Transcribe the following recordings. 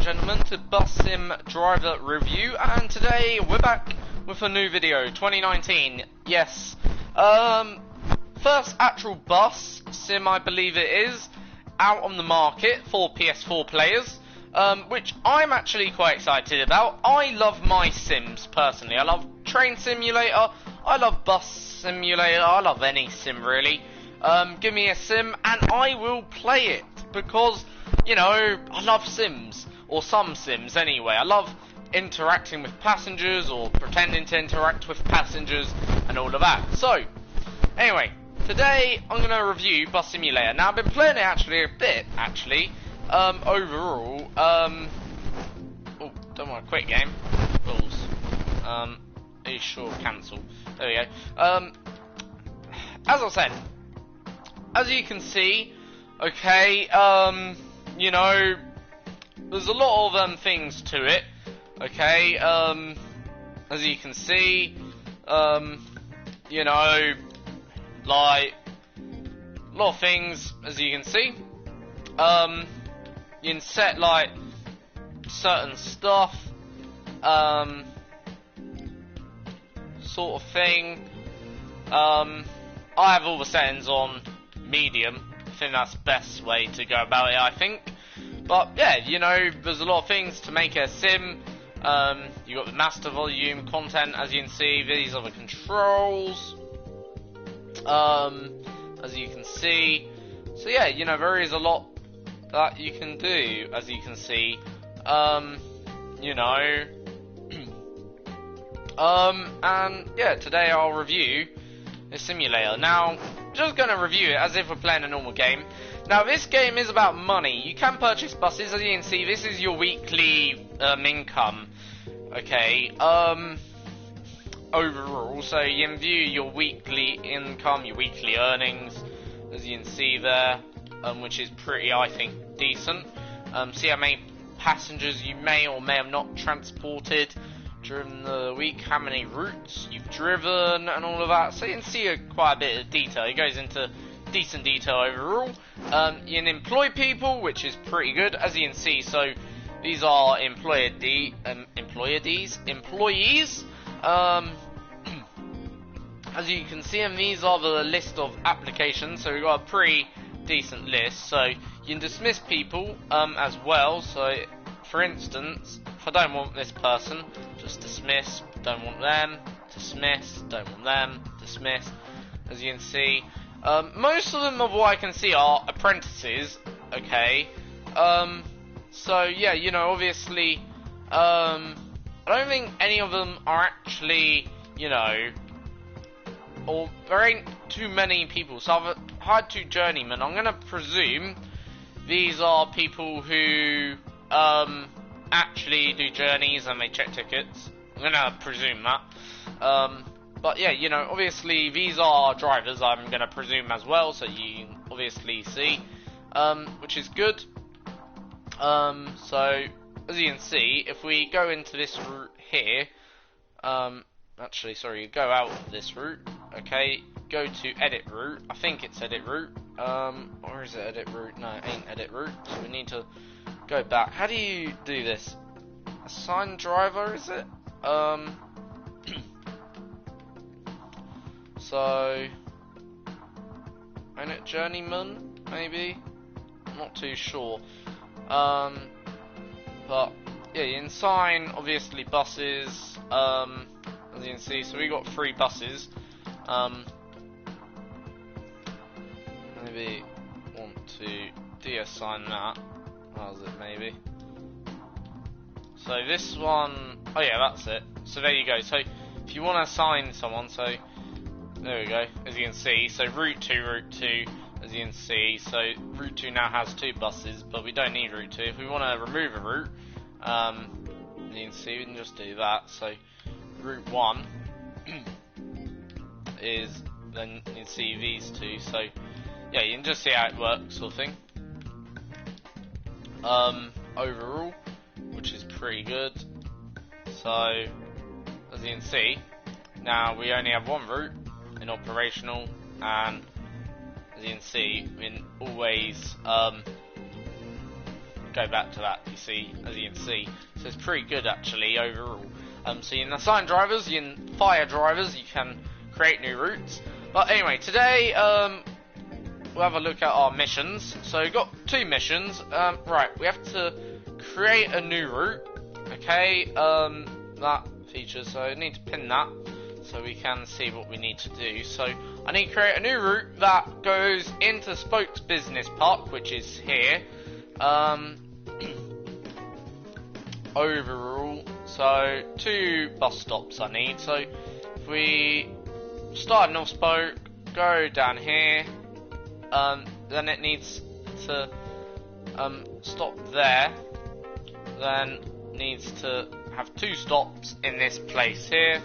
gentlemen, to Bus Sim Driver Review, and today we're back with a new video, 2019, yes. First actual bus sim, I believe it is, out on the market for PS4 players, which I'm actually quite excited about. I love my sims, personally. I love Train Simulator, I love Bus Simulator, I love any sim, really. Give me a sim, and I will play it, because, you know, I love sims, or some sims anyway. I love interacting with passengers, or pretending to interact with passengers, and all of that. So, anyway, today I'm going to review Bus Simulator. Now, I've been playing it actually a bit, overall. Oh, don't want to quit game. Rules. Are you sure? Cancel. There we go. As I said, as you can see, okay, you know, there's a lot of things to it, okay, as you can see, you know, like, a lot of things, as you can see, you can set, like, certain stuff, sort of thing. I have all the settings on medium. I think that's the best way to go about it, I think. But yeah, you know, there's a lot of things to make a sim. You got the master volume content, as you can see. These are the controls, as you can see. So yeah, you know, there is a lot that you can do, as you can see. You know, and yeah, today I'll review the simulator. Now, just going to review it as if we're playing a normal game. Now, this game is about money. You can purchase buses, as you can see. This is your weekly income. Okay, overall, so you can view your weekly income, your weekly earnings, as you can see there, which is pretty, I think, decent. See how many passengers you may or may have not transported during the week, how many routes you've driven, and all of that. So you can see quite a bit of detail. It goes into decent detail overall. You can employ people, which is pretty good, as you can see. So these are employees. As you can see, and these are the list of applications. So we've got a pretty decent list. So you can dismiss people as well. So, for instance, if I don't want this person, just dismiss, don't want them, dismiss, don't want them, dismiss. As you can see, most of them, of what I can see, are apprentices, okay. So yeah, you know, obviously, I don't think any of them are actually, you know, or there ain't too many people, so I've hired 2 journeymen. I'm gonna presume these are people who, actually do journeys and they check tickets. I'm gonna presume that. But yeah, you know, obviously these are drivers, I'm gonna presume as well, so you can obviously see, which is good. So as you can see, if we go into this route here, actually, sorry, go out of this route, okay, go to edit route. I think it's edit route, or is it edit route? No, it ain't edit route, so we need to go back. How do you do this? Assign driver, is it? So, ain't it journeyman, maybe? I'm not too sure. But, yeah, you can assign, obviously, buses, as you can see. So we got 3 buses. Maybe want to de-assign that. How's it, maybe? So this one, oh yeah, that's it. So there you go. So if you want to assign someone, so there we go, as you can see. So route 2, as you can see. So route 2 now has 2 buses, but we don't need route 2. If we want to remove a route, you can see we can just do that. So route 1 is, then you can see these 2. So yeah, you can just see how it works, sort of thing. Overall, which is pretty good. So as you can see, now we only have 1 route in operational, and as you can see, we can always go back to that. You see, as you can see, so it's pretty good actually overall. So you can assign drivers, you can fire drivers, you can create new routes. But anyway, today we'll have a look at our missions. So we've got 2 missions. Right, we have to create a new route. Okay, that feature. So I need to pin that so we can see what we need to do. So I need to create a new route that goes into Spokes Business Park, which is here. Overall, so 2 bus stops I need. So if we start at North Spoke, go down here, then it needs to stop there, then needs to have 2 stops in this place here.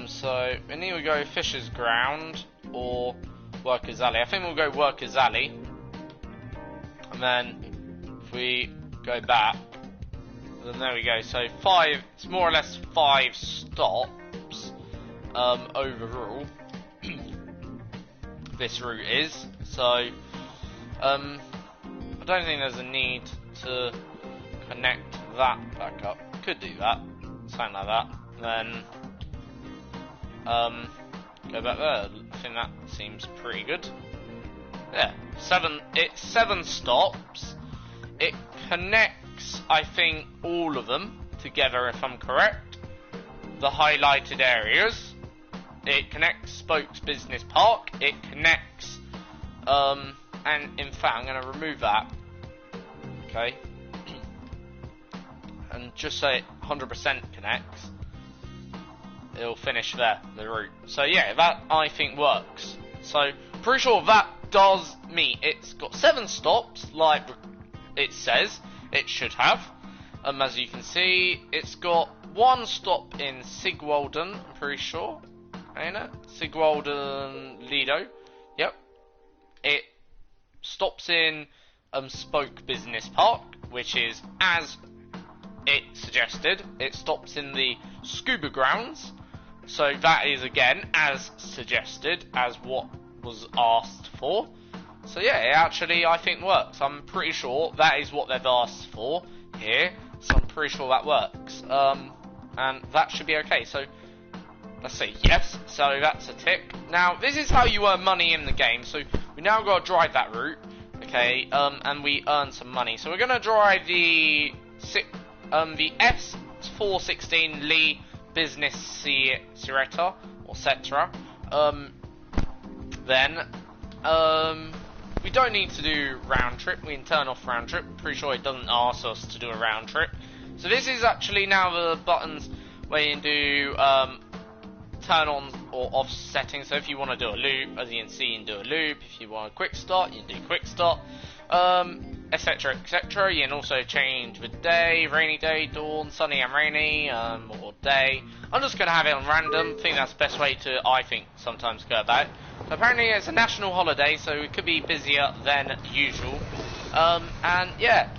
So we need to go Fisher's Ground or Workers Alley. I think we'll go Workers Alley, and then if we go back, then there we go. So 5, it's more or less 5 stops overall. This route is so. I don't think there's a need to connect that back up. Could do that, something like that. Then go back there. I think that seems pretty good. Yeah, 7. It's 7 stops. It connects, I think, all of them together, if I'm correct. The highlighted areas. It connects Spokes Business Park. It connects, and in fact, I'm going to remove that. Okay. And just so it 100% connects, it'll finish there, the route. So yeah, that I think works. So pretty sure that does meet. It's got 7 stops, like it says it should have. As you can see, it's got 1 stop in Sigwalden, I'm pretty sure, ain't it? Sigwalden Lido. Yep. It stops in Spoke Business Park, which is as it suggested. It stops in the Scuba Grounds, so that is again as suggested, as what was asked for. So yeah, it actually I think works. I'm pretty sure that is what they've asked for here, so I'm pretty sure that works. And that should be okay. So let's see, yes, so that's a tick. Now this is how you earn money in the game. So we now got to drive that route, okay, and we earn some money. So we're gonna drive the S416 Lee Business Sierra or Cetra. Then we don't need to do round trip. We can turn off round trip. Pretty sure it doesn't ask us to do a round trip. So this is actually now the buttons where you can do turn on or off settings. So if you want to do a loop, as you can see, you can do a loop. If you want a quick start, you can do quick start, etc, etc. You can also change the day, rainy day, dawn, sunny and rainy, or day. I'm just going to have it on random. I think that's the best way to, I think, sometimes go about it. So apparently it's a national holiday, so it could be busier than usual. And yeah,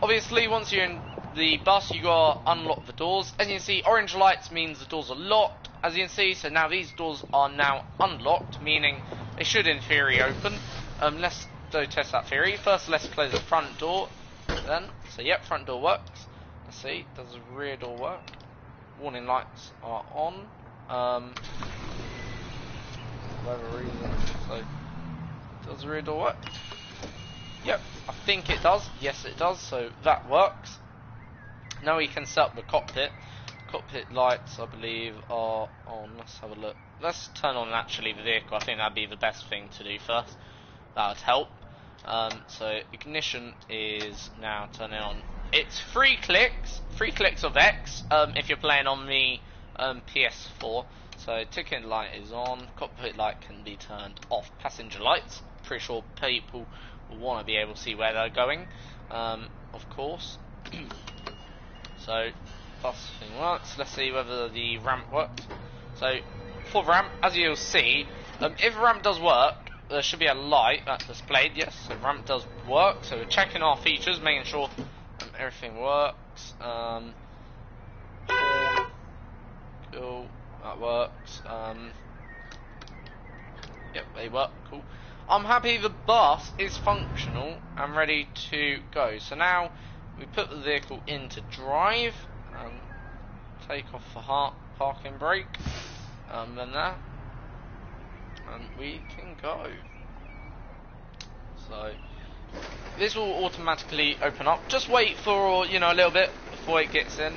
obviously once you're in the bus, you gotta unlock the doors. As you can see, orange lights means the doors are locked, as you can see. So now these doors are now unlocked, meaning they should in theory open. Let's go test that theory. First, let's close the front door then. So yep, front door works. Let's see, does the rear door work? Warning lights are on. For whatever reason, so does the rear door work? Yep, I think it does. Yes, it does. So that works. Now we can set up the cockpit. Cockpit lights, I believe, are on. Let's have a look. Let's turn on actually the vehicle. I think that'd be the best thing to do first. That would help. So ignition is now turning on. It's 3 clicks of X if you're playing on the PS4. So ticket light is on. Cockpit light can be turned off. Passenger lights. Pretty sure people will want to be able to see where they're going. Of course. So bus thing works. Let's see whether the ramp works. So for ramp, as you'll see, if ramp does work, there should be a light that's displayed. Yes, so ramp does work. So we're checking our features, making sure everything works. Cool, that works. Yep, they work. Cool. I'm happy the bus is functional and ready to go. So now we put the vehicle into drive and take off the parking brake, then that, and we can go. So this will automatically open up. Just wait for, you know, a little bit before it gets in.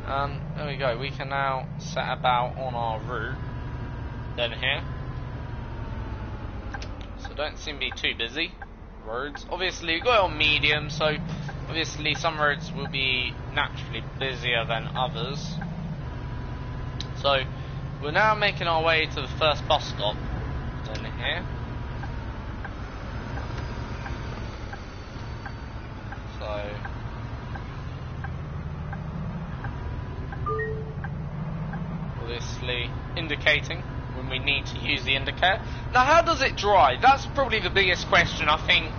There we go. We can now set about on our route. Then here. So don't seem to be too busy. Roads. Obviously, we've got it on medium, so obviously some roads will be naturally busier than others. So we're now making our way to the first bus stop. Then here. So obviously indicating when we need to use the indicator. Now, how does it drive? That's probably the biggest question. I think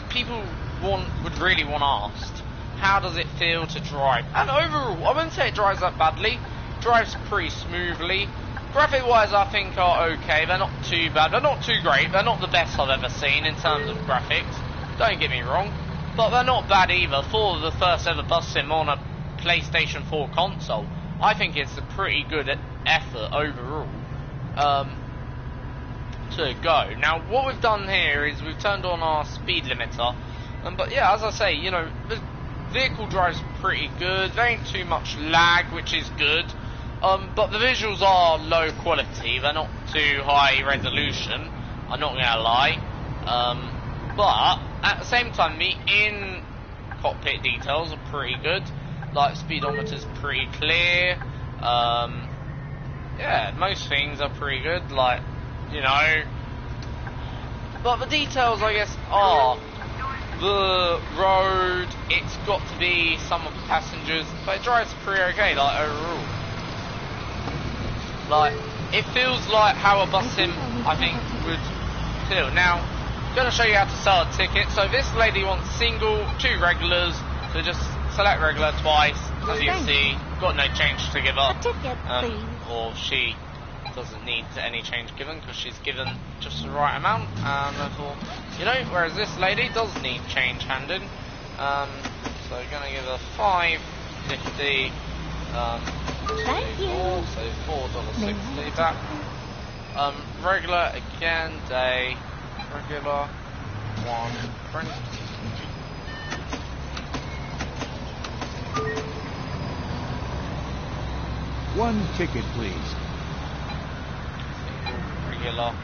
people would really want asked. How does it feel to drive? And overall, I wouldn't say it drives that badly. It drives pretty smoothly. Graphic-wise, I think are okay. They're not too bad. They're not too great. They're not the best I've ever seen in terms of graphics. Don't get me wrong, but they're not bad either. For the first ever bus sim on a PlayStation 4 console, I think it's a pretty good effort overall to go. Now, what we've done here is we've turned on our speed limiter, but yeah, as I say, you know, the vehicle drives pretty good. There ain't too much lag, which is good, but the visuals are low quality. They're not too high resolution, I'm not gonna lie, but at the same time, the in-cockpit details are pretty good. Like, speedometer's pretty clear. Yeah, most things are pretty good, like, you know. But the details, I guess, are the road. It's got to be some of the passengers, but it drives pretty okay, like, overall. Like, it feels like how a bus sim, I think, would feel. Now, I'm going to show you how to sell a ticket. So this lady wants single, 2 regulars, so just select regular twice, as you can see, got no change to give up, or she doesn't need any change given because she's given just the right amount, and therefore, you know, whereas this lady does need change handed, so we're going to give her $5.50, Thank you. so $4.60 back, regular again, day, regular, 1 print. One ticket, please. Regular, 1.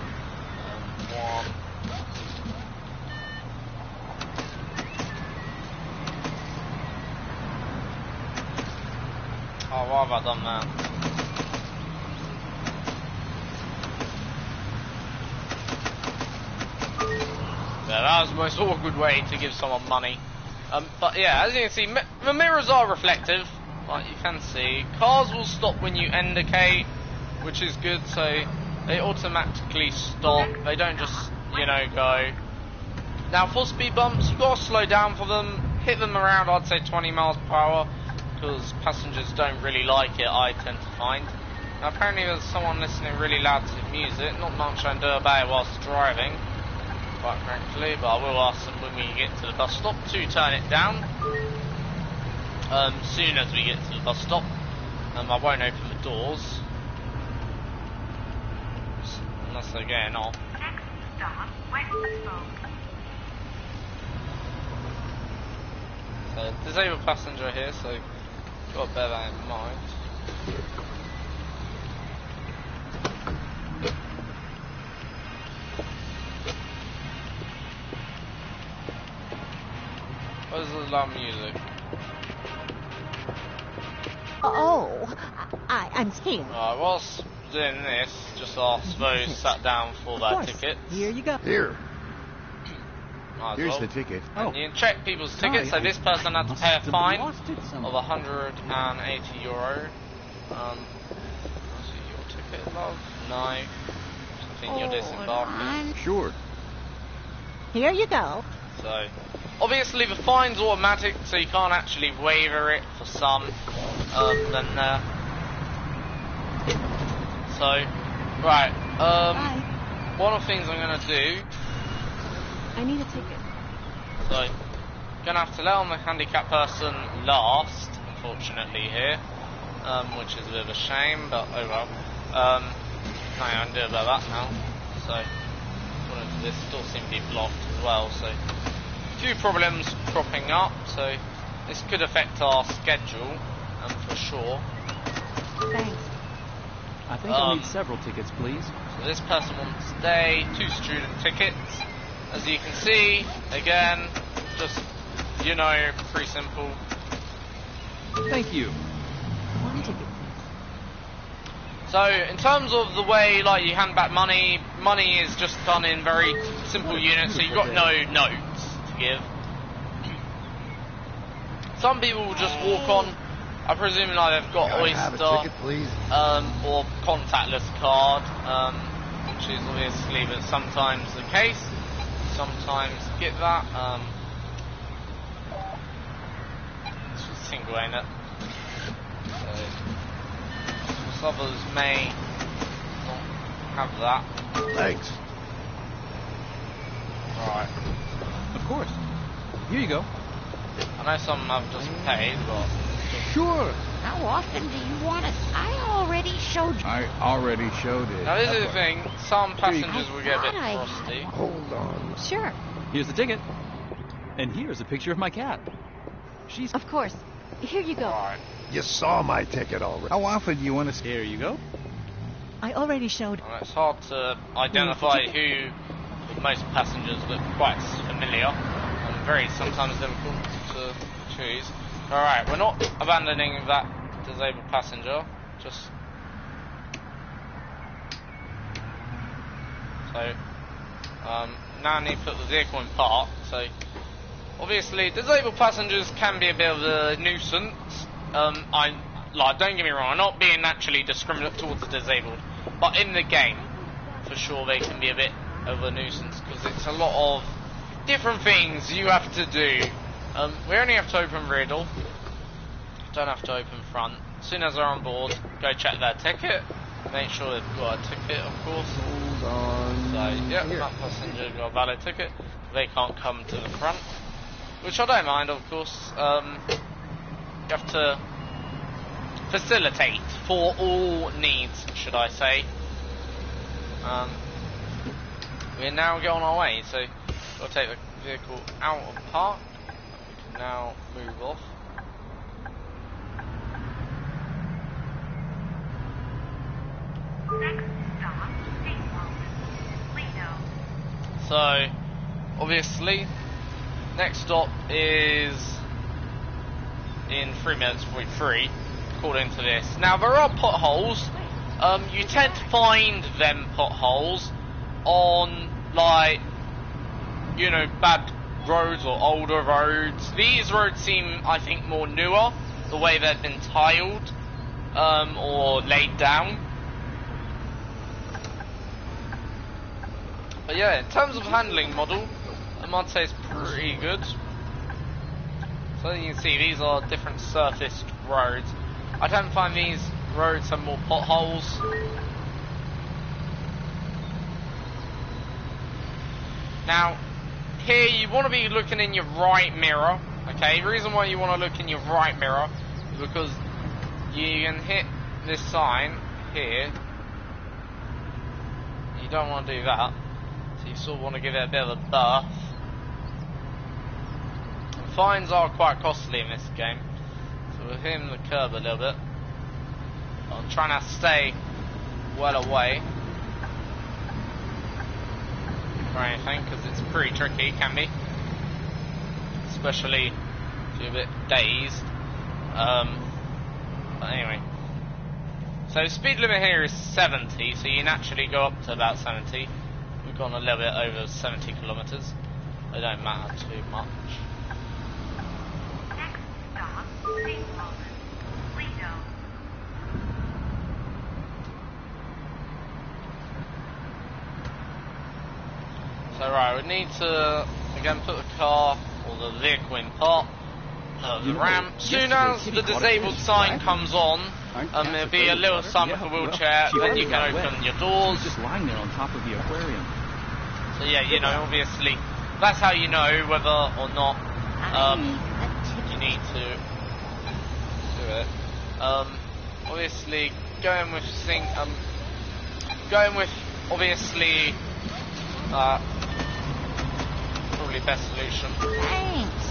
Oh, why have I done that? Yeah, that was the most awkward way to give someone money. But yeah, as you can see, the mirrors are reflective. Like you can see, cars will stop when you indicate, which is good, so they automatically stop, they don't just, you know, go. Now for speed bumps, you've got to slow down for them, hit them around, I'd say 20 miles per hour, because passengers don't really like it, I tend to find. Now apparently there's someone listening really loud to music, not much I can do about it whilst driving, quite frankly, but I will ask them when we get to the bus stop to turn it down. Soon as we get to the bus stop, I won't open the doors unless they're getting off. Next stop, Westfold. So disabled passenger here, so got to bear that in mind. What is the loud music? Oh, I'm here. Whilst doing this, just I suppose sat down for that ticket. Here you go. Here. Might as Here's well. the ticket. And you can check people's tickets, so this person had to pay a fine of €180. See your ticket, love? No. I think you're disembarking. Sure. Here you go. So, obviously the fine's automatic, so you can't actually waiver it for some. So, right. Bye. one of the things I'm gonna do. I need a ticket. So, gonna have to let on the handicapped person last, unfortunately here, which is a bit of a shame, but oh well. Nothing I can do about that now. So, this still seems to be blocked as well. So, a few problems cropping up. So, this could affect our schedule, for sure. Thanks. I think I'll need several tickets, please. So this person wants to stay, 2 student tickets. As you can see, again, just, you know, pretty simple. Thank you. 1 ticket, please. So, in terms of the way, like, you hand back money, money is just done in very simple units, so you've got no notes to give. Some people will just walk on. I presume like they've got Oyster, or contactless card, which is obviously but sometimes the case. Sometimes get that. It's just single, ain't it? So others may not have that. Thanks. Right. Of course. Here you go. I know some have just paid, but. Sure. How often do you want it? I already showed you. I already showed it. Now this is the thing, some passengers will get a bit I- frosty. Hold on. Sure. Here's the ticket. And here's a picture of my cat. She's... Of course. Here you go. Right. You saw my ticket already. How often do you want to... Here you go. I already showed. Well, it's hard to identify who with most passengers look quite familiar and very sometimes difficult to choose. Alright, we're not abandoning that disabled passenger, just so now I need to put the vehicle in park. So obviously disabled passengers can be a bit of a nuisance. Don't get me wrong, I'm not being naturally discriminate towards the disabled, but in the game for sure they can be a bit of a nuisance because it's a lot of different things you have to do. We only have to open rear door, don't have to open front. As soon as they're on board, go check their ticket, make sure they've got a ticket, of course. Hold on. So, yeah, that passenger's got a valid ticket. They can't come to the front, which I don't mind, of course. You have to facilitate for all needs, should I say. We're now going our way, so we'll take the vehicle out of park. We can now move off. Next stop, Steamboat. Lido. So, obviously, next stop is in 3 minutes 43, according to this. Now, there are potholes. You tend to find them potholes on, like, you know, bad roads or older roads. These roads seem, I think, more newer, the way they've been tiled or laid down. But yeah, in terms of handling model, I'd say it's pretty good. So you can see, these are different surfaced roads. I don't find these roads have more potholes. Now, here you want to be looking in your right mirror, okay? The reason why you want to look in your right mirror is because you can hit this sign here. You don't want to do that, so you sort of want to give it a bit of a berth. And fines are quite costly in this game, so we're hitting the curb a little bit. I'm trying to stay well away or anything, because it's pretty tricky, can be, especially if you're a bit dazed. But anyway, so speed limit here is 70, so you naturally go up to about 70. We've gone a little bit over 70 kilometers. They don't matter too much. Next stop, Steamboat. Lido. So right, we need to again put the car or the vehicle in park. The ramp. Soon as the disabled sign comes on, there'll be a little sign with a wheelchair, then you can open your doors. She's just lying there on top of the aquarium. So yeah, you know, obviously, that's how you know whether or not you need to do it. Obviously, going with obviously probably best solution. Thanks.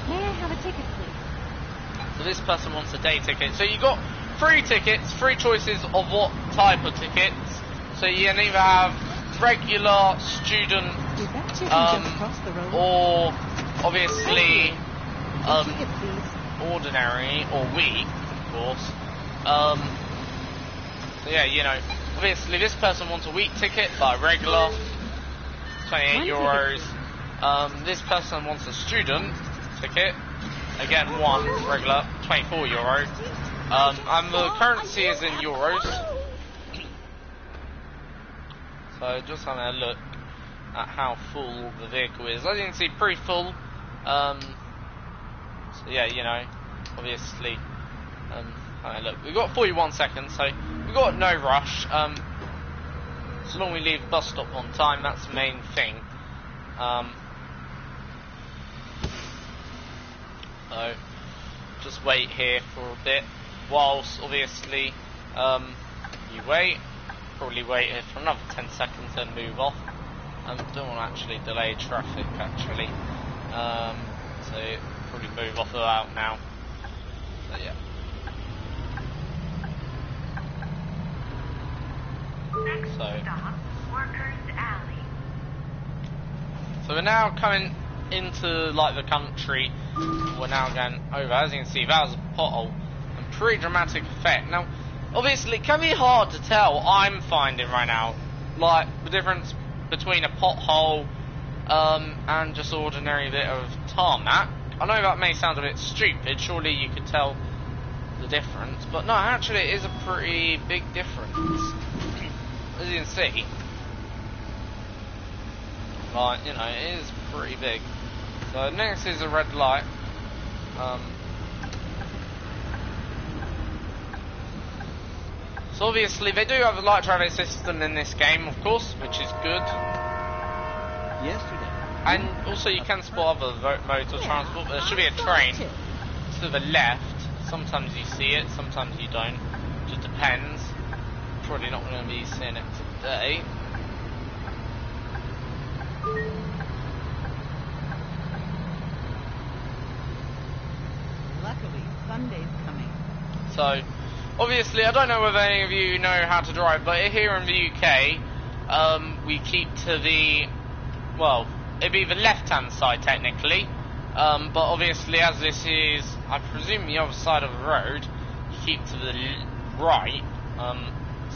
May I have a ticket, please? So this person wants a day ticket. So you got 3 tickets, 3 choices of what type of tickets. So you can either have regular, student, Is that chicken just across the road? or obviously A ticket, please. ordinary or week, of course. So yeah, you know, obviously this person wants a week ticket, but a regular, 28 euros. This person wants a student ticket, again one regular, 24 euros. And the currency is in euros. So just having a look at how full the vehicle is. As you can see, pretty full. So yeah, you know, obviously, having a look. We've got 41 seconds, so we've got no rush. So long we leave the bus stop on time, that's the main thing. So just wait here for a bit, whilst obviously you wait. Probably wait here for another 10 seconds, then move off. Don't want to actually delay traffic actually. So probably move off about now. So yeah. Next stop, Workers Alley. So we're now coming into like the country. We're now going over. As you can see, that was a pothole and pretty dramatic effect. Now, obviously, it can be hard to tell. I'm finding right now, like the difference between a pothole and just ordinary bit of tarmac. I know that may sound a bit stupid. Surely you could tell the difference, but no, actually, it is a pretty big difference. As you can see, like, you know, it is pretty big. So next is a red light. So obviously they do have a light traffic system in this game, of course, which is good. Yesterday. And also you can spot other modes of transport. There should be a train to the left. Sometimes you see it, sometimes you don't. It just depends. Probably not going to be seeing it today. Luckily, Sunday's coming. So, obviously, I don't know whether any of you know how to drive, but here in the UK, we keep to the, well, it'd be the left-hand side technically, but obviously as this is, I presume, the other side of the road, you keep to the right,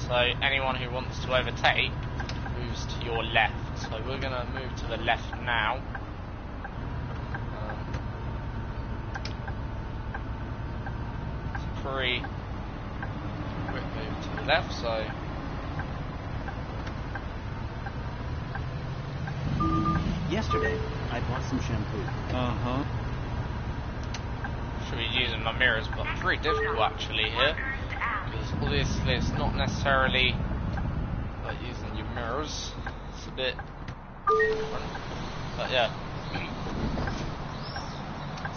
so anyone who wants to overtake moves to your left. So we're going to move to the left now. It's a pretty quick move to the left, so Yesterday, I bought some shampoo. Uh-huh. should be using my mirrors, but pretty difficult actually here, because obviously it's not necessarily like using your mirrors. It's a bit different, but yeah.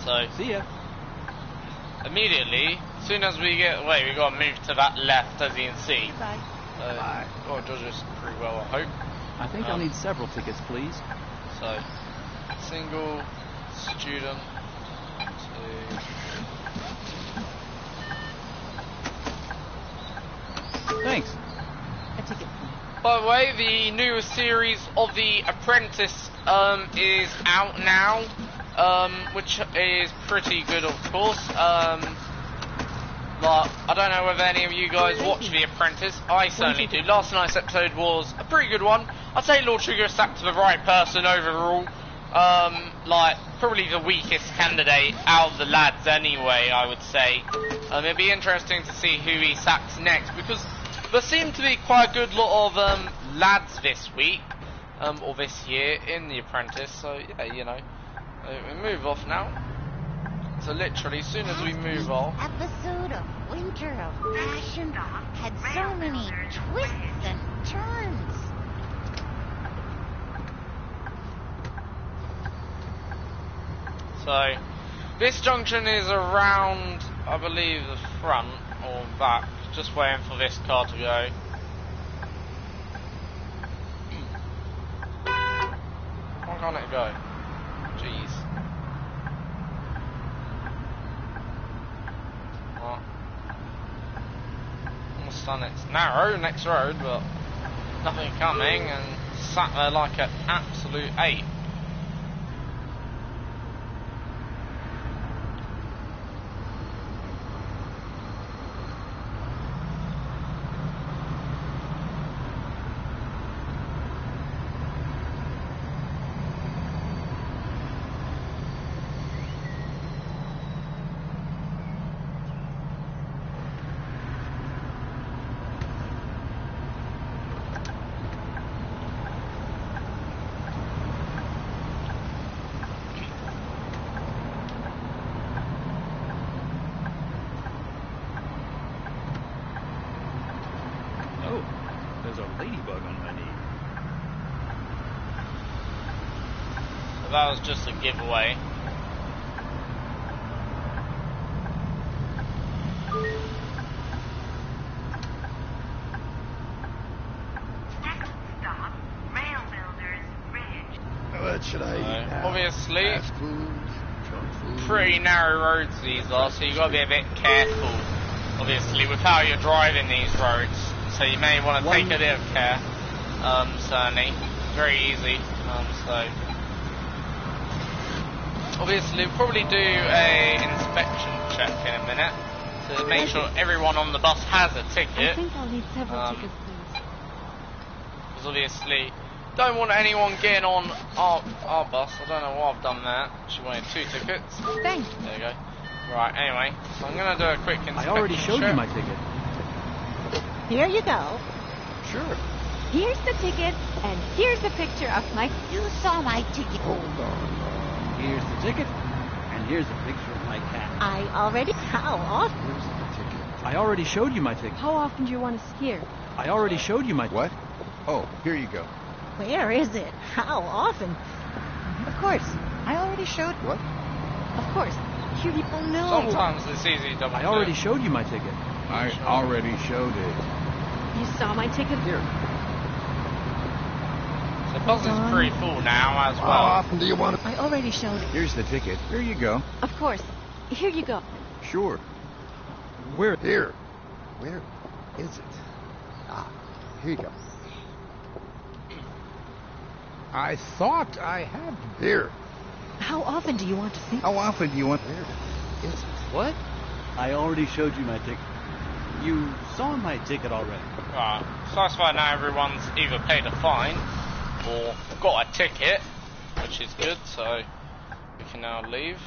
So See ya. immediately, as soon as we get away, we got to move to that left, as you can see. Bye. Oh, it does this pretty well, I hope. I think I'll need several tickets, please. So, single, student, 2. Thanks. A ticket, please. By the way, the newest series of The Apprentice is out now, which is pretty good, of course. But I don't know whether any of you guys watch The Apprentice. I certainly do. Last night's episode was a pretty good one. I'd say Lord Sugar sacked the right person overall. Like, probably the weakest candidate out of the lads anyway, I would say. It'd be interesting to see who he sacks next, because there seem to be quite a good lot of lads this week, or this year, in The Apprentice, so yeah, you know. We move off now. So literally, as soon as we move off... Episode of Winter of Passion had so many twists and turns. So this junction is around, I believe, the front or back. Just waiting for this car to go. Why can't it go? Jeez. Well, almost done. It's narrow, next road, but nothing coming, and sat there like an absolute ape. There's a ladybug on my knee. So that was just a giveaway. Next stop, Rail Builders Ridge. What should I eat now? Obviously, Fast food, junk food. pretty narrow roads these are, so you got to be a bit careful, obviously, with how you're driving these roads. So you may want to take a bit of care, certainly. Very easy, so... Obviously, we'll probably do a inspection check in a minute to make sure everyone on the bus has a I ticket. think I'll need several tickets, please. Because obviously, don't want anyone getting on our bus. I don't know why I've done that. She wanted 2 tickets. Thanks. There you go. Right, anyway, so I'm going to do a quick inspection I already showed check. you my ticket. Here you go. Sure. Here's the ticket, and here's a picture of my... You saw my ticket. Hold on. Here's the ticket, and here's a picture of my cat. I already... How often? Here's the ticket. I already showed you my ticket. How often do you want to hear? I already showed you my What? Oh, here you go. Where is it? How often? Of course. I already showed... What? Of course. You people know. Sometimes it's easy to double I already check. showed you my ticket. I already showed it. You saw my ticket? Here. The bus is pretty full now as How well. often do you want to... I already showed it. Here's the ticket. Here you go. Of course. Here you go. Sure. Where? Here. Where is it? Ah, here you go. I thought I had. Here. How often do you want to see? How often do you want? Where is it? What? I already showed you my ticket. You saw my ticket already. Right, so that's why now everyone's either paid a fine or got a ticket, which is good, so we can now leave.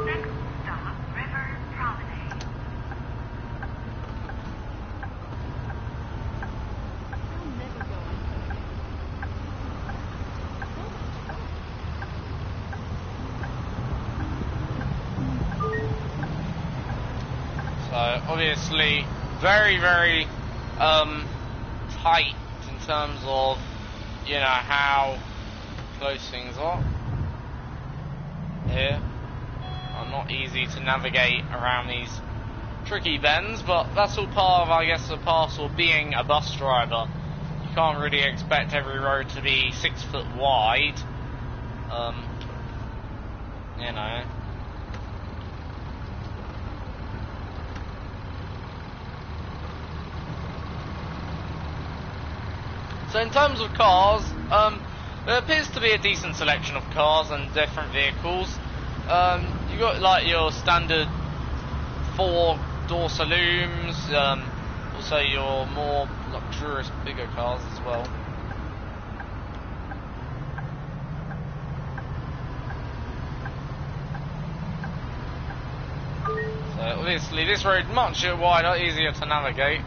Next stop, River Promenade. So obviously very, very tight in terms of, you know, how close things are here. Not easy to navigate around these tricky bends, but that's all part of, I guess, the parcel of being a bus driver. You can't really expect every road to be 6 foot wide. You know. So in terms of cars, there appears to be a decent selection of cars and different vehicles. You got like your standard 4-door saloons, also your more luxurious bigger cars as well. So obviously this road much wider, easier to navigate.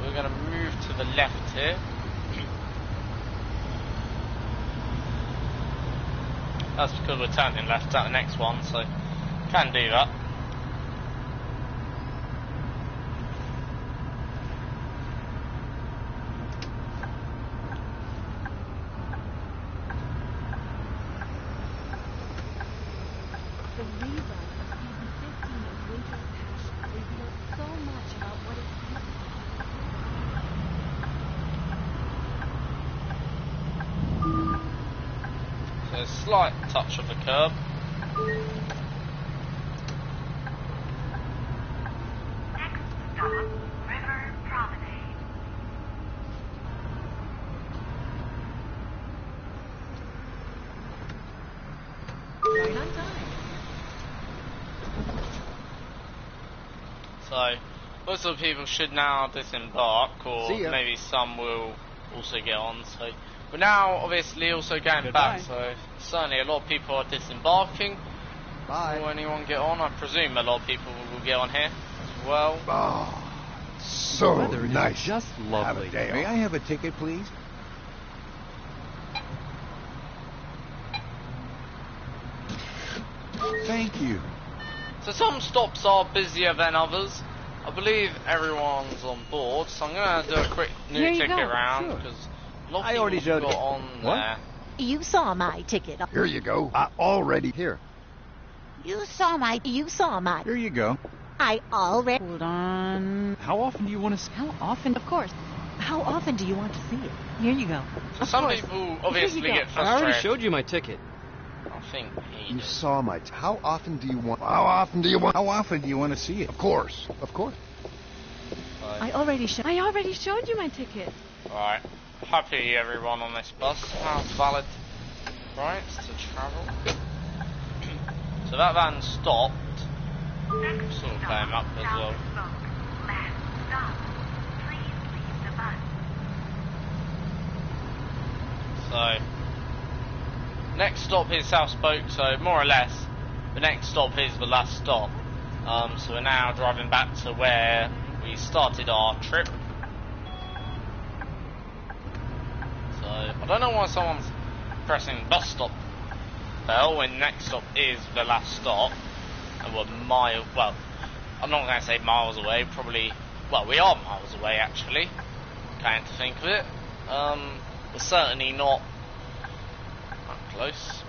We're going to move to the left here. That's because we're turning left at the next one, so can do that. a slight touch of the curb. Next stop, River Promenade. Right on time. So, most of the people should now disembark, or See ya. maybe some will also get on. So, we're now obviously also going Goodbye. back. So, certainly a lot of people are disembarking. Bye. Will anyone get on? I presume a lot of people will get on here as well. Oh, so Weather is nice. just Have lovely. a day May off. I have a ticket, please? Thank you. So some stops are busier than others. I believe everyone's on board, so I'm going to do a quick new Here you ticket go. round, Sure. because a lot I of already people showed got it. on What? there. You saw my ticket. Here you go. Already here. You saw my. You saw my. Here you go. I already. Hold on. How often do you want to... How often? Of course. How often do you want to see it? Here you go. So some people obviously go. get I already frustrated. showed you my ticket. I think he You did. saw my. How often do you want? How often do you want? How often do you want to see it? Of course. Of course. I already showed. I already showed you my ticket. Alright. Happy everyone on this bus has valid rights to travel. So that van stopped. Next Sort of stop, came up as well. South Spoke. Last stop. Please leave the bus. So next stop is South Spoke, so more or less the next stop is the last stop. So we're now driving back to where we started our trip. So I don't know why someone's pressing bus stop bell when next stop is the last stop. And we're well, I'm not going to say miles away, probably, well, we are miles away actually, came to think of it. We're certainly not that close.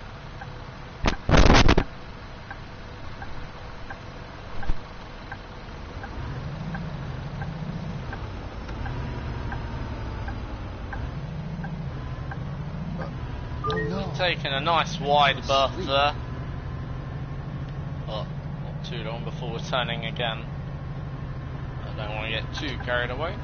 Oh no. Taking a nice wide berth there. But not too long before we're turning again. I don't want to get too carried away.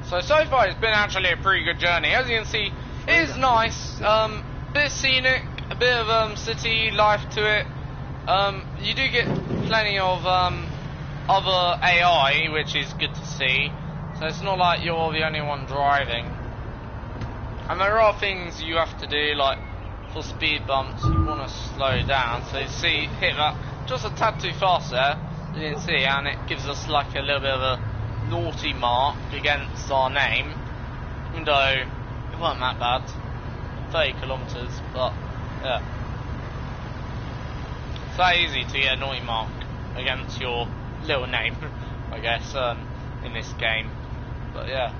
So far it's been actually a pretty good journey. As you can see, it is nice. Bit scenic, a bit of city life to it. You do get plenty of other AI, which is good to see. So it's not like you're the only one driving. And there are things you have to do, like for speed bumps, you want to slow down. So you see, hit that just a tad too fast there. You didn't see, and it gives us like a little bit of a naughty mark against our name, even though it wasn't that bad, 30 kilometres, but yeah, it's that easy to get a naughty mark against your little name, I guess, in this game. But yeah,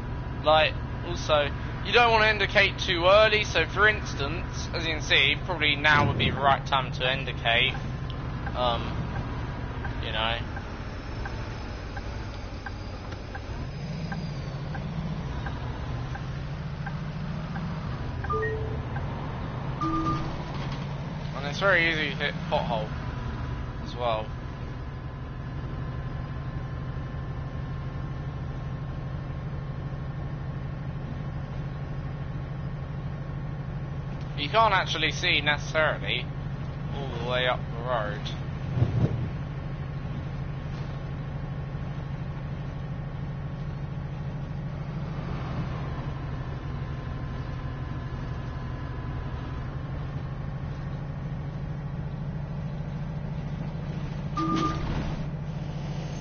like, also, you don't want to indicate too early, so for instance, as you can see, probably now would be the right time to indicate, you know. And it's very easy to hit pothole as well. You can't actually see necessarily all the way up the road.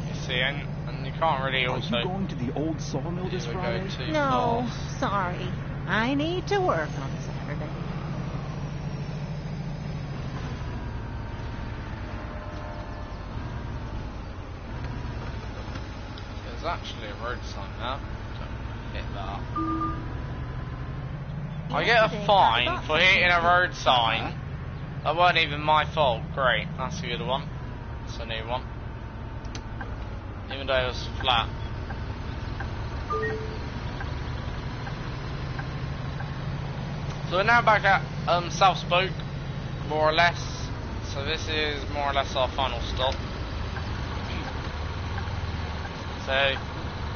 You see, and you can't really Are also you going to the old sawmill this either go Friday? too No, fast. sorry. I need to work on Saturday. actually a road sign now. Don't hit that. I get a fine for hitting a road sign. That wasn't even my fault. Great, that's a good one. That's a new one. Even though it was flat. So we're now back at South Spoke, more or less. So this is more or less our final stop. So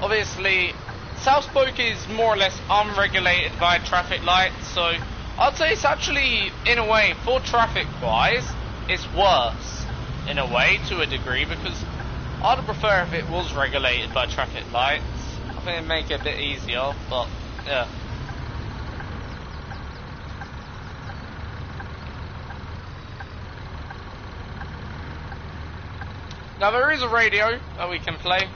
obviously South Spoke is more or less unregulated by traffic lights, so I'd say it's actually, in a way, for traffic wise, it's worse in a way to a degree, because I'd prefer if it was regulated by traffic lights. I think it'd make it a bit easier, but yeah. Now there is a radio that we can play.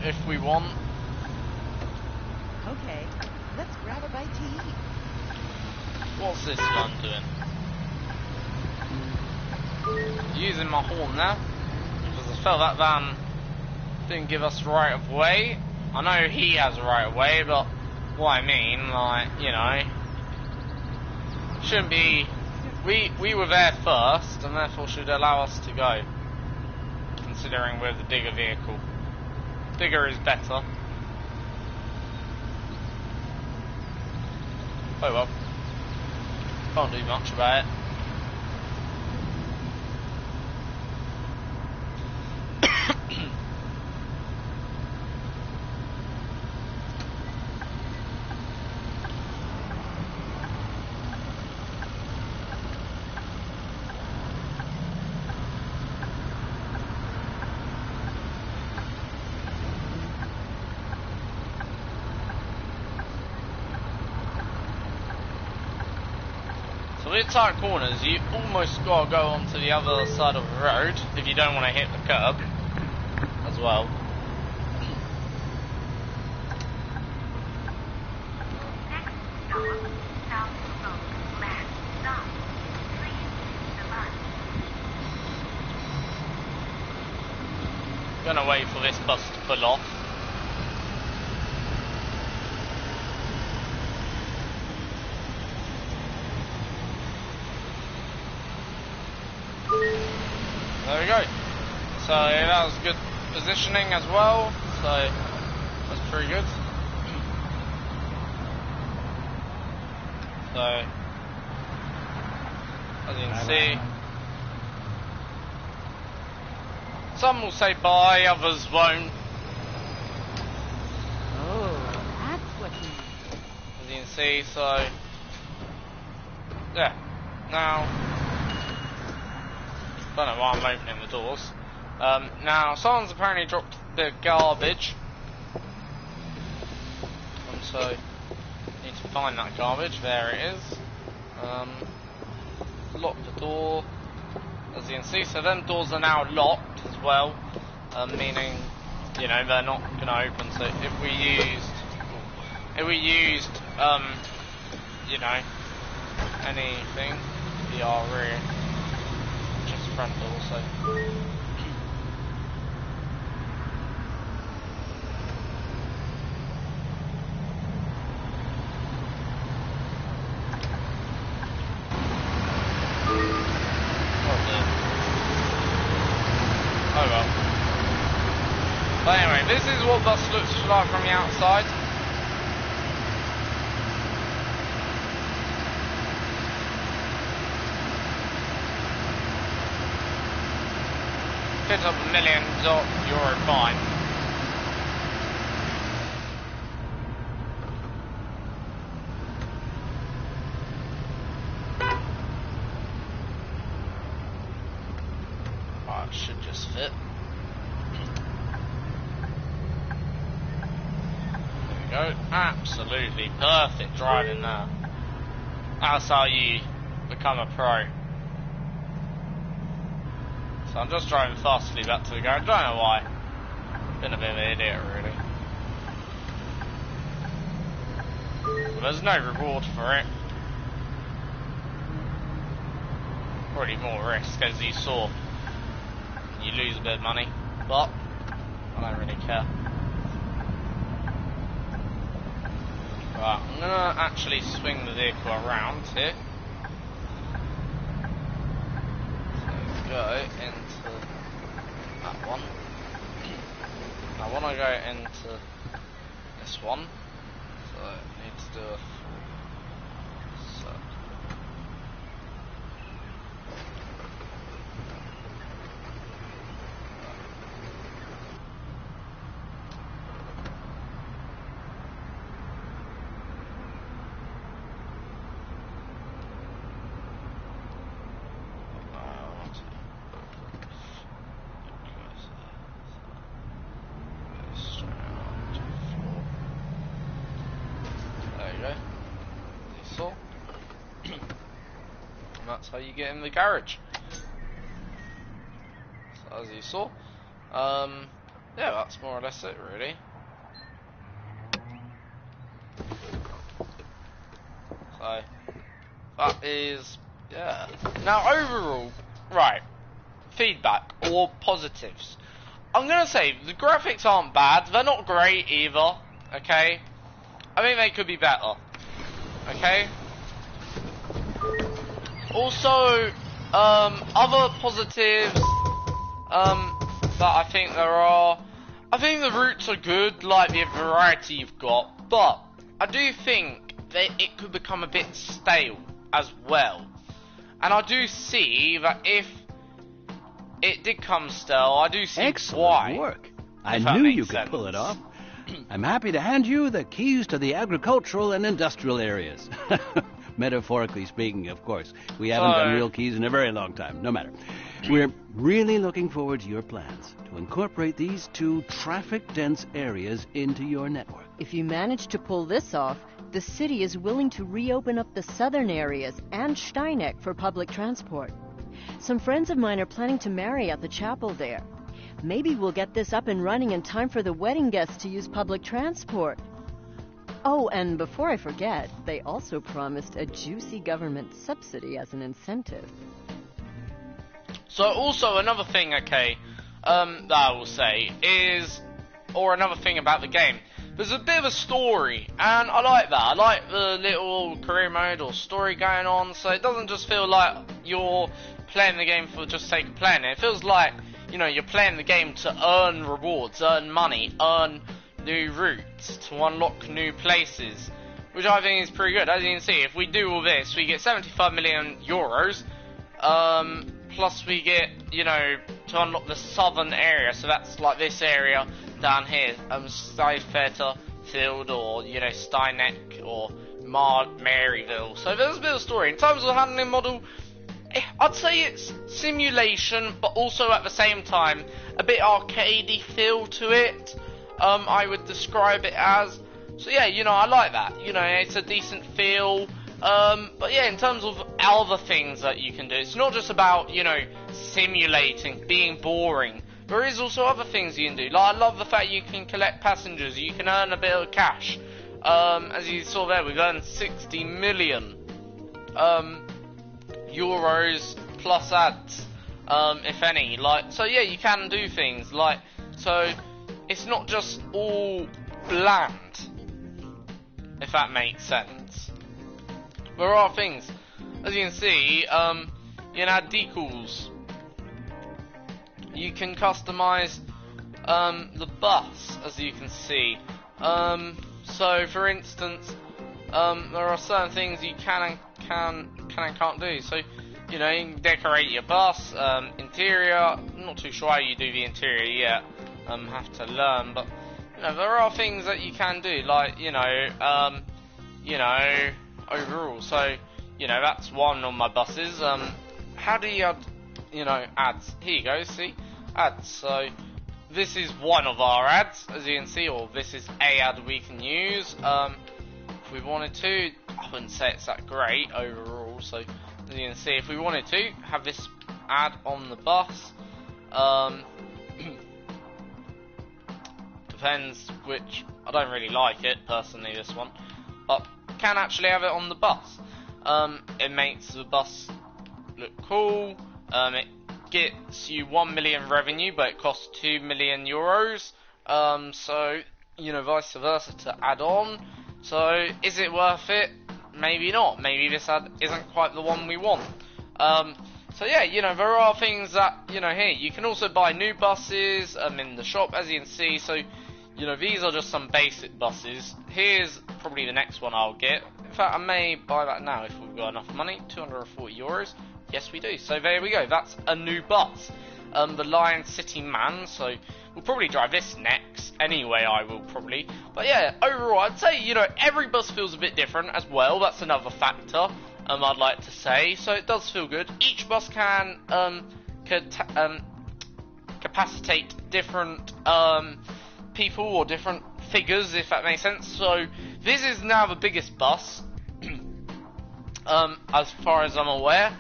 If we want. Okay, let's grab a bite to eat. What's this one doing? Using my horn now, because I felt that van didn't give us right of way. I know he has a right of way, but what I mean, like, you know, shouldn't be. We were there first, and therefore should allow us to go, considering we're the bigger vehicle. Bigger is better. Oh well. Can't do much about it. With tight corners, you almost gotta go onto the other side of the road if you don't want to hit the curb as well. Next stop, South Spoke. Last stop. Please use the bus. Gonna wait for this bus to pull off. There we go. So that was good positioning as well. So that's pretty good. So as you can see, some will say bye, others won't. Oh, that's what he As you can see, so yeah. Now, don't know why I'm opening the doors. Now, someone's apparently dropped a bit of garbage. And so, need to find that garbage. There it is. Lock the door, as you can see. So them doors are now locked as well, meaning, you know, they're not going to open. So if we used, you know, anything, the rear, just front door. So. Oh well. But anyway, this is what bus looks like from the outside. Fit up $1 million fine. Oh, it should just fit. There we go. Absolutely perfect driving there. That's how you become a pro. So I'm just driving fastly back to the garage. Don't know why. Been a bit of an idiot, really. Well, there's no reward for it. Already more risk, as you saw. you lose a bit of money, but I don't really care. Right, I'm gonna actually swing the vehicle around here. So go into that one. I want to go into this one, so I need to do a circle. That's how you get in the garage. So as you saw, yeah, that's more or less it, really. So that is, yeah. Now overall, right, feedback or positives. I'm gonna say the graphics aren't bad. They're not great either. Okay, I think they could be better. Okay. Also, other positives that I think there are, I think the routes are good, like the variety you've got, but I do think that it could become a bit stale as well. And I do see that if it did come stale, I do see Excellent why. work. I knew you could pull it off. I'm happy to hand you the keys to the agricultural and industrial areas. Metaphorically speaking, of course. We haven't done real keys in a very long time. No matter. We're really looking forward to your plans to incorporate these two traffic-dense areas into your network. If you manage to pull this off, the city is willing to reopen up the southern areas and Steineck for public transport. Some friends of mine are planning to marry at the chapel there. Maybe we'll get this up and running in time for the wedding guests to use public transport. Oh, and before I forget, they also promised a juicy government subsidy as an incentive. So also another thing, okay, that I will say is, or another thing about the game, there's a bit of a story, and I like that. I like the little career mode or story going on, so it doesn't just feel like you're playing the game for just sake of playing it. It feels like, you know, you're playing the game to earn rewards, earn money, earn new routes, to unlock new places, which I think is pretty good. As you can see, if we do all this, we get 75 million euros, plus we get, you know, to unlock the southern area, so that's like this area down here, Stuyvesant Field, or, you know, Steineck, or Maryville. So there's a bit of story. In terms of the handling model, I'd say it's simulation, but also at the same time, a bit arcadey feel to it. I would describe it as. So yeah, you know, I like that. You know, it's a decent feel. But yeah, in terms of other things that you can do, it's not just about, you know, simulating, being boring. There is also other things you can do. Like, I love the fact you can collect passengers, you can earn a bit of cash. As you saw there, we've earned 60 million euros plus ads, if any. Like, so yeah, you can do things like, so it's not just all bland, if that makes sense. There are things, as you can see, you can add decals. You can customize the bus, as you can see. So, for instance, there are certain things you can and can't do. So, you know, you can decorate your bus, interior. I'm not too sure how you do the interior yet. Have to learn, but you know, there are things that you can do, like, you know, overall. So, you know, that's one on my buses. How do you add, you know, ads? Here you go, see, ads. So this is one of our ads, as you can see, or this is a ad we can use. If we wanted to, I wouldn't say it's that great overall. So as you can see, if we wanted to have this ad on the bus, depends which. I don't really like it personally, this one, but can actually have it on the bus. It makes the bus look cool. It gets you 1 million revenue, but it costs 2 million euros. So, you know, vice versa to add on. So, is it worth it? Maybe not. Maybe this ad isn't quite the one we want. So yeah, you know, there are things that, you know, here, you can also buy new buses in the shop, as you can see. So, you know, these are just some basic buses. Here's probably the next one I'll get. In fact, I may buy that now if we've got enough money. 240 euros. Yes, we do. So there we go. That's a new bus. The Lion City Man. So we'll probably drive this next. Anyway, I will probably. But yeah, overall, I'd say, you know, every bus feels a bit different as well. That's another factor, I'd like to say. So it does feel good. Each bus can capacitate different people or different figures, if that makes sense. So this is now the biggest bus, as far as I'm aware.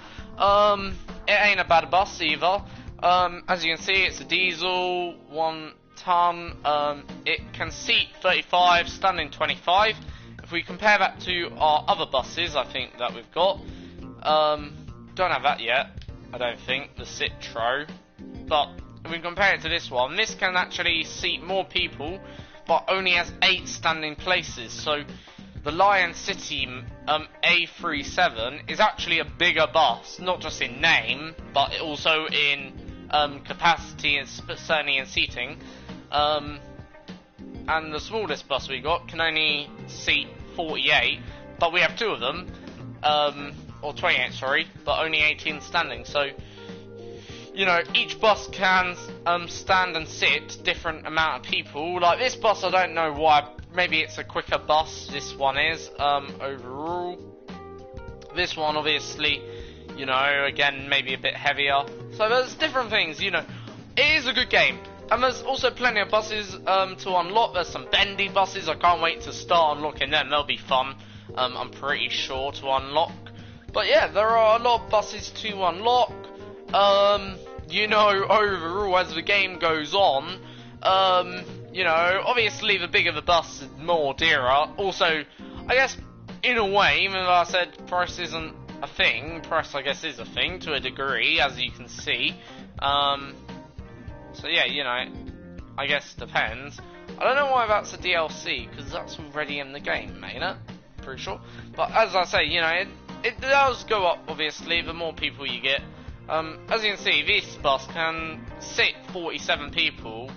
It ain't a bad bus either. As you can see, it's a diesel, 1 ton. It can seat 35, standing 25. If we compare that to our other buses, I think that we've got, don't have that yet, I don't think, the Citro. But if we compare it to this one, this can actually seat more people, but only has 8 standing places. So the Lion City A37 is actually a bigger bus, not just in name, but also in capacity and certainly in seating. And the smallest bus we got can only seat 48, but we have 2 of them, or 28, sorry, but only 18 standing. So, you know, each bus can stand and sit different amount of people. Like this bus, I don't know why. Maybe it's a quicker bus. This one is overall. This one, obviously, you know, again maybe a bit heavier. So there's different things. You know, it is a good game. And there's also plenty of buses to unlock. There's some bendy buses. I can't wait to start unlocking them. They'll be fun. I'm pretty sure to unlock. But yeah, there are a lot of buses to unlock. You know, overall, as the game goes on, you know, obviously the bigger the bus, the more dearer. Also, I guess, in a way, even though I said price isn't a thing, price, I guess, is a thing to a degree, as you can see. So yeah, you know, I guess depends. I don't know why that's a DLC, because that's already in the game, ain't it? Pretty sure. But as I say, you know, it does go up, obviously, the more people you get. As you can see, this bus can sit 47 people,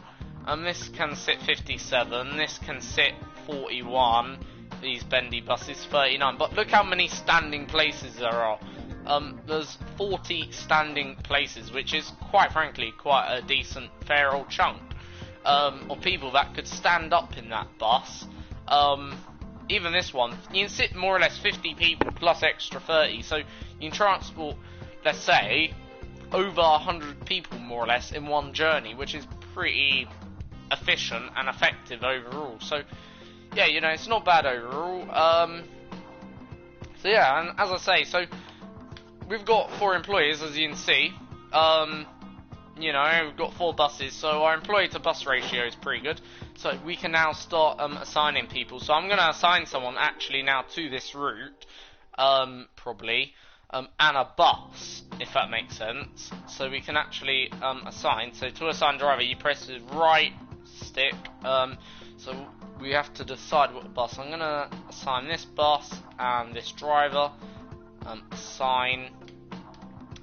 this can sit 57, this can sit 41, these bendy buses 39, but look how many standing places there are. There's 40 standing places, which is, quite frankly, quite a decent, fair old chunk of people that could stand up in that bus. Even this one, you can sit more or less 50 people plus extra 30, so you can transport, let's say, over 100 people more or less in one journey, which is pretty efficient and effective overall. So yeah, you know, it's not bad overall. So yeah, and as I say, so we've got 4 employees, as you can see. You know, we've got 4 buses, so our employee to bus ratio is pretty good. So we can now start assigning people. So I'm going to assign someone actually now to this route, probably, and a bus, if that makes sense. So we can actually assign. So to assign driver, you press the right stick. So we have to decide what bus. I'm going to assign this bus and this driver. Assign.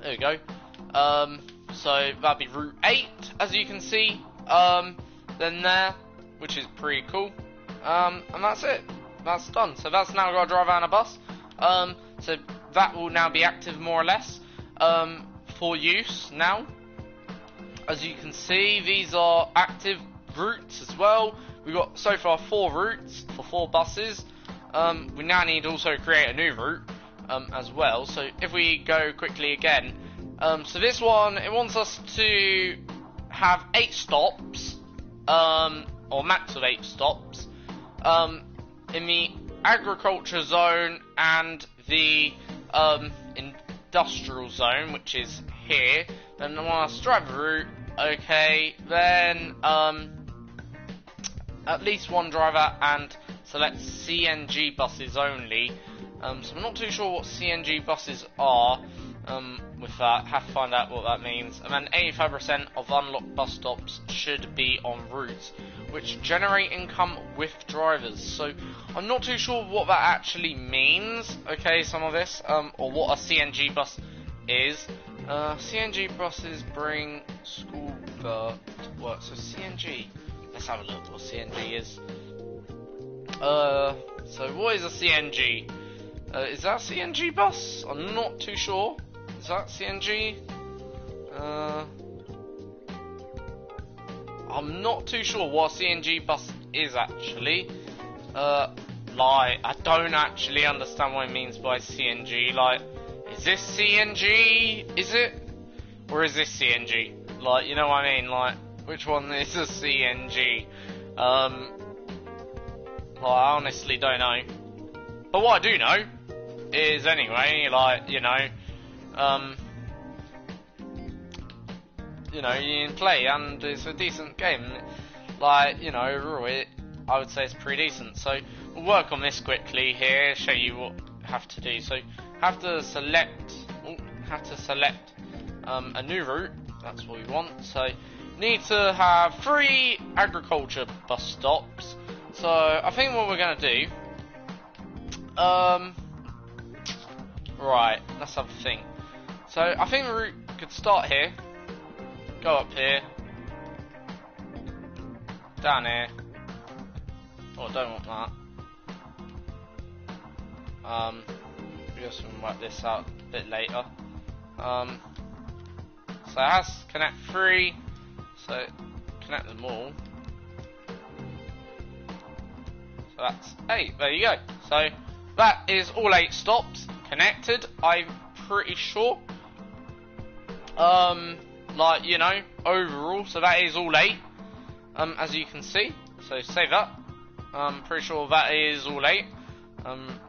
There we go. So that'd be route 8, as you can see. Then there, which is pretty cool. And that's it. That's done. So that's now got a driver and a bus. So that will now be active more or less for use now. As you can see, these are active routes as well. We've got so far 4 routes for 4 buses. We now need to also create a new route as well. So if we go quickly again, so this one, it wants us to have 8 stops, or max of 8 stops, in the agriculture zone and the industrial zone, which is here. Then I want to drive the route. Okay, then at least 1 driver, and select CNG buses only. So I'm not too sure what CNG buses are. with that. Have to find out what that means. And then 85% of unlocked bus stops should be en route, which generate income with drivers. So I'm not too sure what that actually means. Okay, some of this, or what a CNG bus is. CNG buses bring school to work. So CNG. Let's have a look what CNG is. So what is a CNG? Is that a CNG bus? I'm not too sure. Is that CNG? I'm not too sure what a CNG bus is actually. Like, I don't actually understand what it means by CNG. Like, is this CNG? Is it? Or is this CNG? Like, you know what I mean? Like, which one is a CNG? Well, I honestly don't know. But what I do know is, anyway, like, you can play, and it's a decent game. Like, overall, I would say it's pretty decent. So, we'll work on this quickly here, show you what you have to do. So, have to select a new route. That's what we want. So, need to have 3 agriculture bus stops. So, I think what we're going to do, right, let's have a think. So, I think the route could start here, go up here, down here. Oh, I don't want that. We'll just work this out a bit later. So, it has to connect 3, so connect them all. So that's 8, there you go. So that is all 8 stops connected, I'm pretty sure. Overall, so that is all 8, as you can see. So save that. I'm pretty sure that is all 8.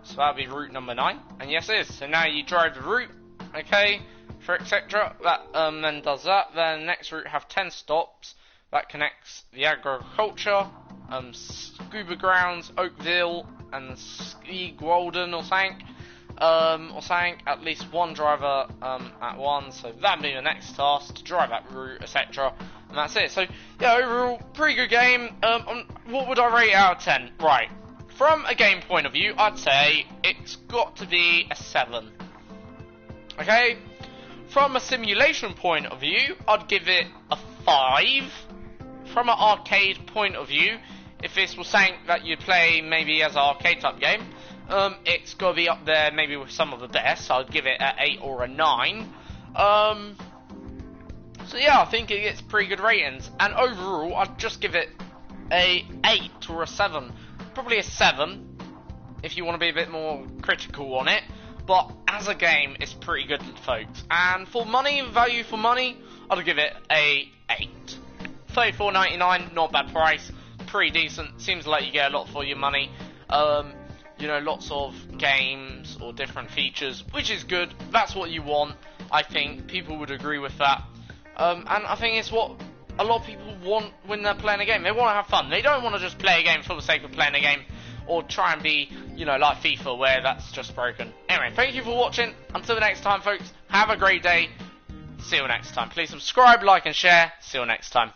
So that'll be route number 9, and yes it is. So now you drive the route, okay, for etc. That then does that. Then next route have 10 stops. That connects the agriculture, Scuba Grounds, Oakville, and Ski Walden or something. At least one driver at once. So that'll be the next task, to drive that route, etc. And that's it. So yeah, overall, pretty good game. What would I rate it out of 10? Right, from a game point of view, I'd say it's got to be a 7. Okay. From a simulation point of view, I'd give it a 5. From an arcade point of view, if this was something that you'd play maybe as an arcade type game, it's got to be up there maybe with some of the best. So I'd give it an 8 or a 9. So yeah, I think it gets pretty good ratings. And overall, I'd just give it a 8 or a 7. Probably a 7, if you want to be a bit more critical on it. But as a game, it's pretty good, folks. And for money, value for money, I'd give it a 8. $34.99, not a bad price, pretty decent. Seems like you get a lot for your money. Lots of games or different features, which is good. That's what you want. I think people would agree with that. And I think it's what a lot of people want when they're playing a game. They want to have fun. They don't want to just play a game for the sake of playing a game, or try and be, like FIFA, where that's just broken. Anyway, thank you for watching. Until the next time, folks, have a great day. See you next time. Please subscribe, like, and share. See you next time.